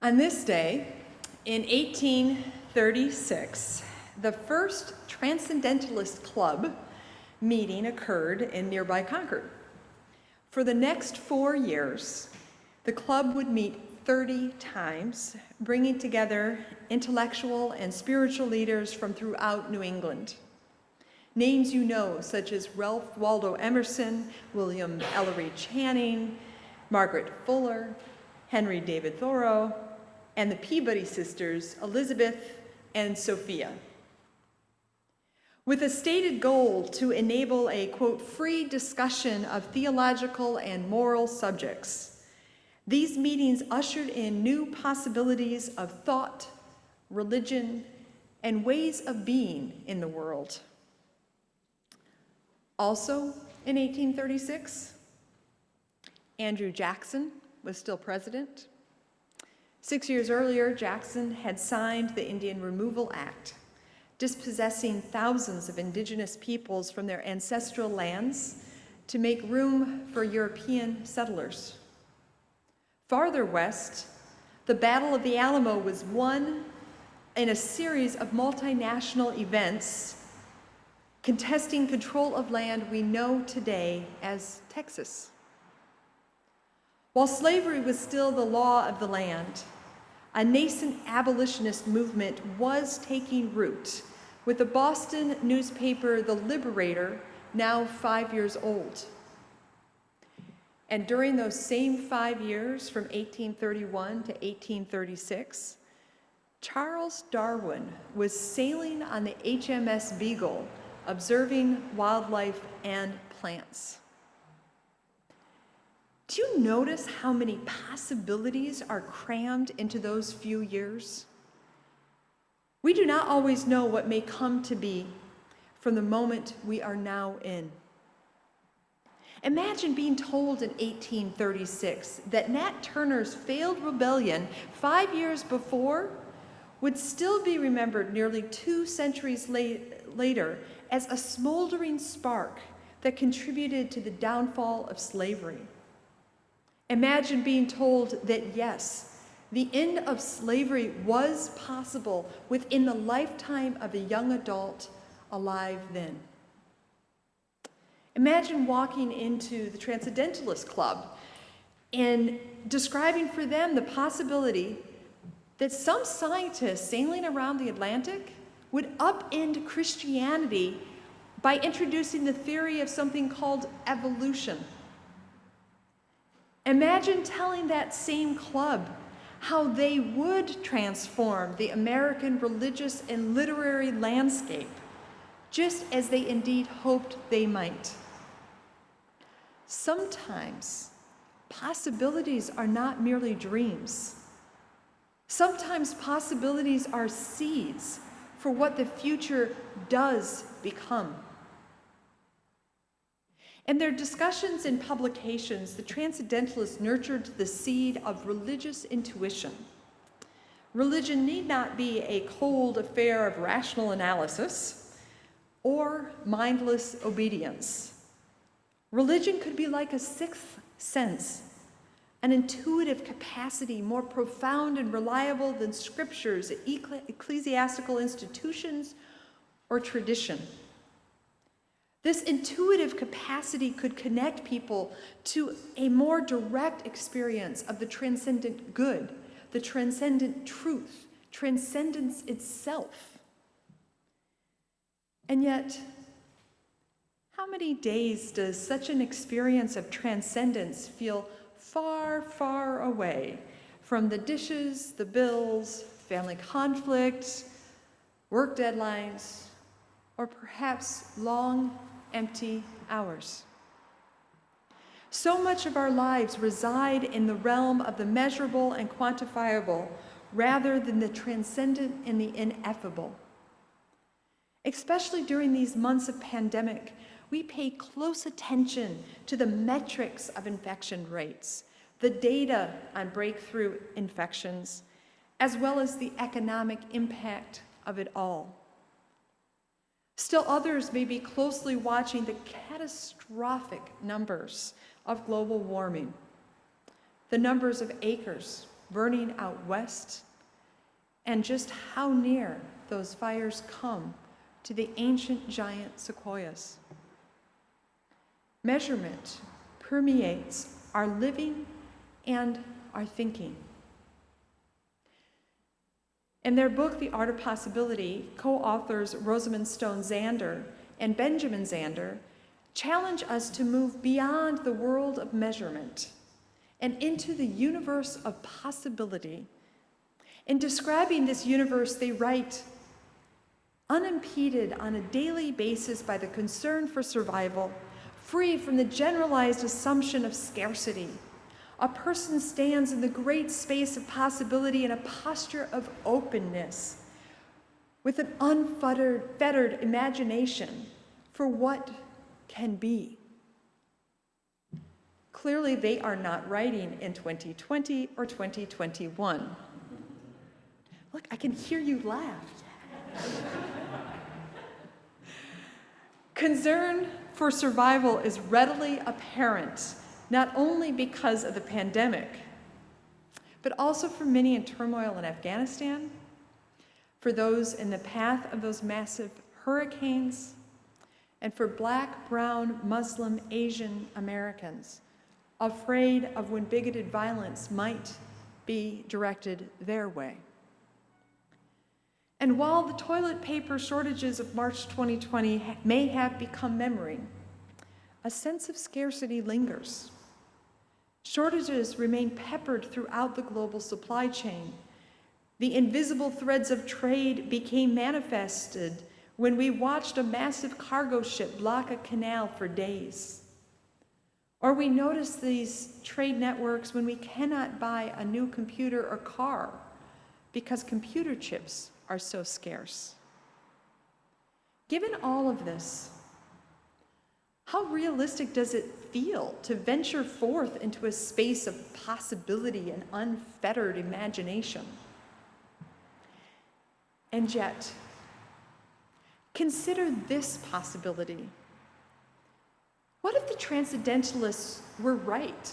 On this day, in 1836, the first Transcendentalist Club meeting occurred in nearby Concord. For the next 4 years, the club would meet 30 times, bringing together intellectual and spiritual leaders from throughout New England. Names you know, such as Ralph Waldo Emerson, William Ellery Channing, Margaret Fuller, Henry David Thoreau, and the Peabody sisters, Elizabeth and Sophia. With a stated goal to enable a, quote, free discussion of theological and moral subjects, these meetings ushered in new possibilities of thought, religion, and ways of being in the world. Also in 1836, Andrew Jackson was still president. 6 years earlier, Jackson had signed the Indian Removal Act, dispossessing thousands of indigenous peoples from their ancestral lands to make room for European settlers. Farther west, the Battle of the Alamo was won in a series of multinational events contesting control of land we know today as Texas. While slavery was still the law of the land, a nascent abolitionist movement was taking root, with the Boston newspaper The Liberator now 5 years old. And during those same 5 years, from 1831 to 1836, Charles Darwin was sailing on the HMS Beagle, observing wildlife and plants. Do you notice how many possibilities are crammed into those few years? We do not always know what may come to be from the moment we are now in. Imagine being told in 1836 that Nat Turner's failed rebellion 5 years before would still be remembered nearly 2 centuries later as a smoldering spark that contributed to the downfall of slavery. Imagine being told that, yes, the end of slavery was possible within the lifetime of a young adult alive then. Imagine walking into the Transcendentalist Club and describing for them the possibility that some scientists sailing around the Atlantic would upend Christianity by introducing the theory of something called evolution. Imagine telling that same club how they would transform the American religious and literary landscape, just as they indeed hoped they might. Sometimes possibilities are not merely dreams. Sometimes possibilities are seeds for what the future does become. In their discussions and publications, the Transcendentalists nurtured the seed of religious intuition. Religion need not be a cold affair of rational analysis or mindless obedience. Religion could be like a sixth sense, an intuitive capacity more profound and reliable than scriptures, ecclesiastical institutions, or tradition. This intuitive capacity could connect people to a more direct experience of the transcendent good, the transcendent truth, transcendence itself. And yet, how many days does such an experience of transcendence feel far, far away from the dishes, the bills, family conflict, work deadlines, or perhaps long, empty hours? So much of our lives reside in the realm of the measurable and quantifiable rather than the transcendent and the ineffable. Especially during these months of pandemic, we pay close attention to the metrics of infection rates, the data on breakthrough infections, as well as the economic impact of it all. Still others may be closely watching the catastrophic numbers of global warming, the numbers of acres burning out west, and just how near those fires come to the ancient giant sequoias. Measurement permeates our living and our thinking. In their book, The Art of Possibility, co-authors Rosamund Stone Zander and Benjamin Zander challenge us to move beyond the world of measurement and into the universe of possibility. In describing this universe, they write, unimpeded on a daily basis by the concern for survival, free from the generalized assumption of scarcity, a person stands in the great space of possibility in a posture of openness, with an unfettered imagination for what can be. Clearly, they are not writing in 2020 or 2021. Look, I can hear you laugh. Concern for survival is readily apparent, not only because of the pandemic, but also for many in turmoil in Afghanistan, for those in the path of those massive hurricanes, and for Black, brown, Muslim, Asian Americans, afraid of when bigoted violence might be directed their way. And while the toilet paper shortages of March 2020 may have become memory, a sense of scarcity lingers. Shortages remain peppered throughout the global supply chain. The invisible threads of trade became manifested when we watched a massive cargo ship block a canal for days. Or we notice these trade networks when we cannot buy a new computer or car because computer chips are so scarce. Given all of this, how realistic does it feel to venture forth into a space of possibility and unfettered imagination? And yet, consider this possibility. What if the transcendentalists were right,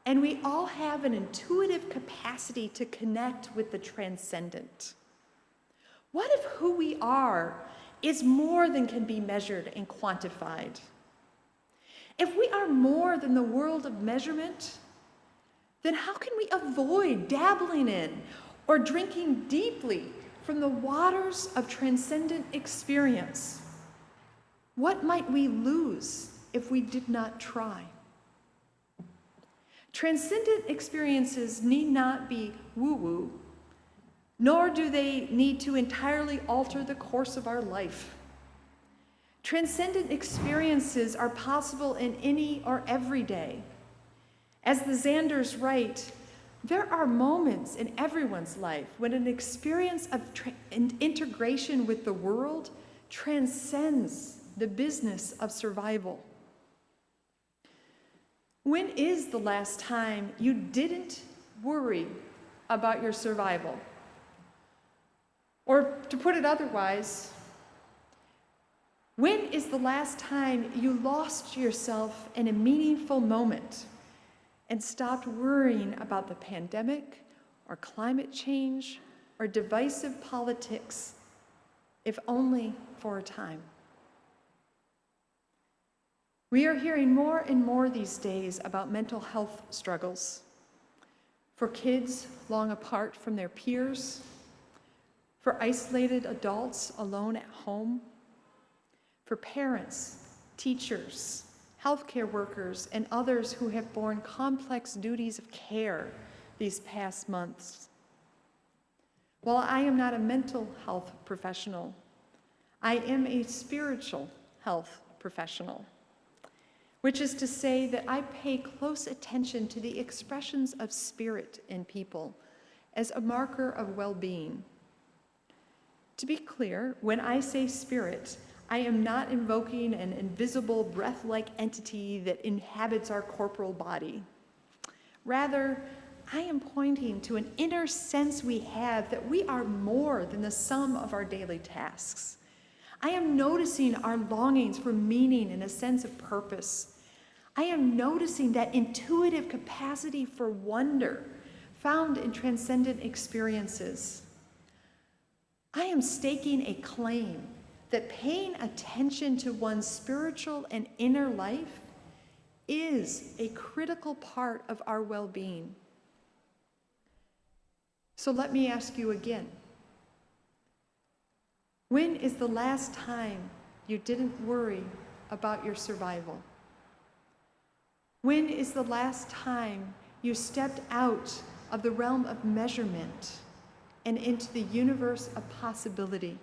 and we all have an intuitive capacity to connect with the transcendent? What if who we are is more than can be measured and quantified? If we are more than the world of measurement, then how can we avoid dabbling in or drinking deeply from the waters of transcendent experience? What might we lose if we did not try? Transcendent experiences need not be woo-woo, nor do they need to entirely alter the course of our life. Transcendent experiences are possible in any or every day. As the Zanders write, there are moments in everyone's life when an experience of integration with the world transcends the business of survival. When is the last time you didn't worry about your survival? Or to put it otherwise, when is the last time you lost yourself in a meaningful moment and stopped worrying about the pandemic or climate change or divisive politics, if only for a time? We are hearing more and more these days about mental health struggles for kids long apart from their peers, for isolated adults alone at home, for parents, teachers, healthcare workers, and others who have borne complex duties of care these past months. While I am not a mental health professional, I am a spiritual health professional, which is to say that I pay close attention to the expressions of spirit in people as a marker of well-being. To be clear, when I say spirit, I am not invoking an invisible breath-like entity that inhabits our corporal body. Rather, I am pointing to an inner sense we have that we are more than the sum of our daily tasks. I am noticing our longings for meaning and a sense of purpose. I am noticing that intuitive capacity for wonder found in transcendent experiences. I am staking a claim that paying attention to one's spiritual and inner life is a critical part of our well-being. So let me ask you again. When is the last time you didn't worry about your survival? When is the last time you stepped out of the realm of measurement and into the universe of possibility?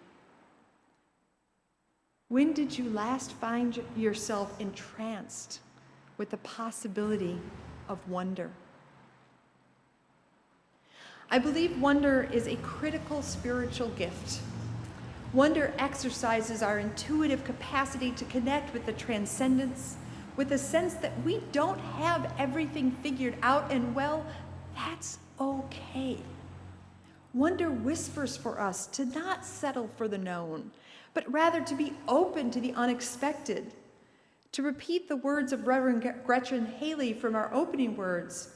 When did you last find yourself entranced with the possibility of wonder? I believe wonder is a critical spiritual gift. Wonder exercises our intuitive capacity to connect with the transcendence, with a sense that we don't have everything figured out, and well, that's okay. Wonder whispers for us to not settle for the known, but rather to be open to the unexpected. To repeat the words of Reverend Gretchen Haley from our opening words,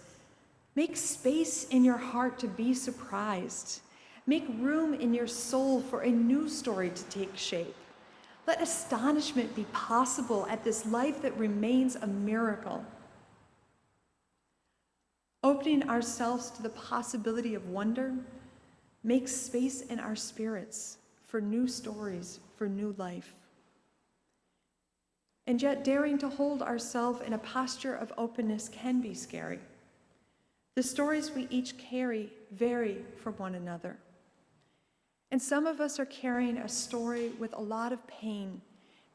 make space in your heart to be surprised. Make room in your soul for a new story to take shape. Let astonishment be possible at this life that remains a miracle. Opening ourselves to the possibility of wonder makes space in our spirits for new stories, for new life. And yet, daring to hold ourselves in a posture of openness can be scary. The stories we each carry vary from one another. And some of us are carrying a story with a lot of pain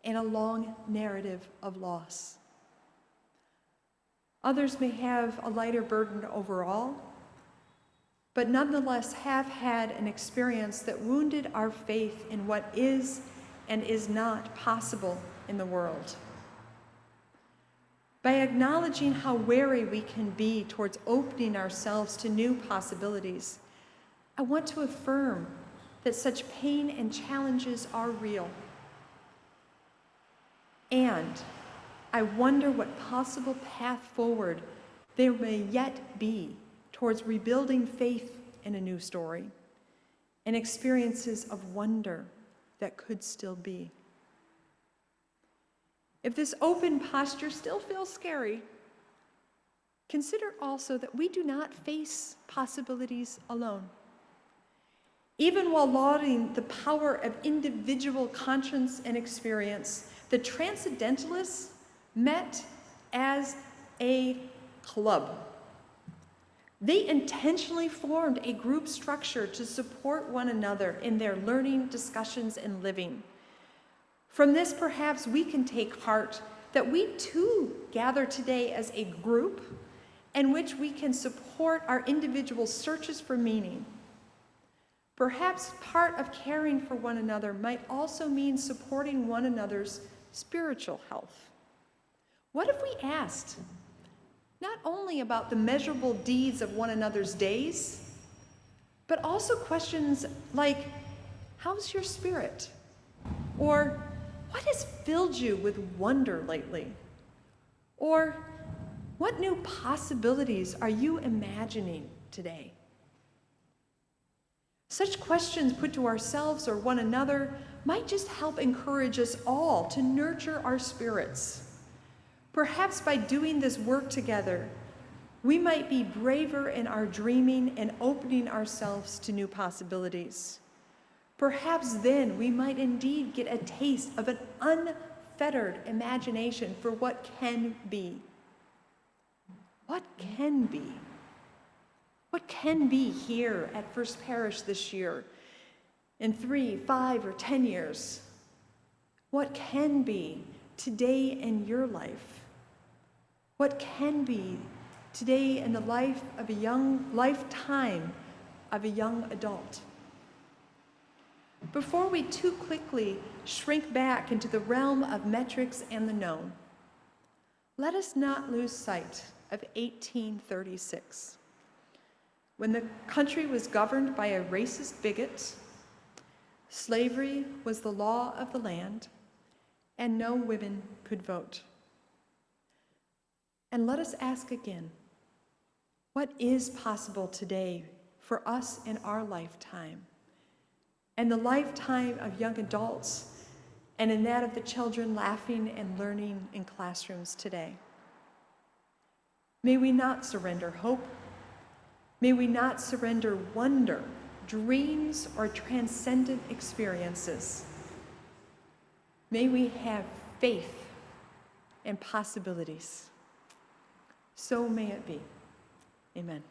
and a long narrative of loss. Others may have a lighter burden overall, but nonetheless have had an experience that wounded our faith in what is and is not possible in the world. By acknowledging how wary we can be towards opening ourselves to new possibilities, I want to affirm that such pain and challenges are real. And I wonder what possible path forward there may yet be towards rebuilding faith in a new story and experiences of wonder that could still be. If this open posture still feels scary, consider also that we do not face possibilities alone. Even while lauding the power of individual conscience and experience, the Transcendentalists met as a club. They intentionally formed a group structure to support one another in their learning, discussions, and living. From this, perhaps we can take heart that we too gather today as a group in which we can support our individual searches for meaning. Perhaps part of caring for one another might also mean supporting one another's spiritual health. What if we asked not only about the measurable deeds of one another's days, but also questions like, how's your spirit? Or, what has filled you with wonder lately? Or, what new possibilities are you imagining today? Such questions put to ourselves or one another might just help encourage us all to nurture our spirits. Perhaps by doing this work together, we might be braver in our dreaming and opening ourselves to new possibilities. Perhaps then we might indeed get a taste of an unfettered imagination for what can be. What can be? What can be here at First Parish this year, in 3, 5, or 10 years? What can be today in your life? What can be today in the life of a lifetime of a young adult? Before we too quickly shrink back into the realm of metrics and the known, let us not lose sight of 1836. When the country was governed by a racist bigot, slavery was the law of the land, and no women could vote. And let us ask again, What is possible today for us in our lifetime and the lifetime of young adults and in that of the children laughing and learning in classrooms today? May we not surrender hope. May we not surrender wonder, dreams, or transcendent experiences. May we have faith and possibilities. So may it be. Amen.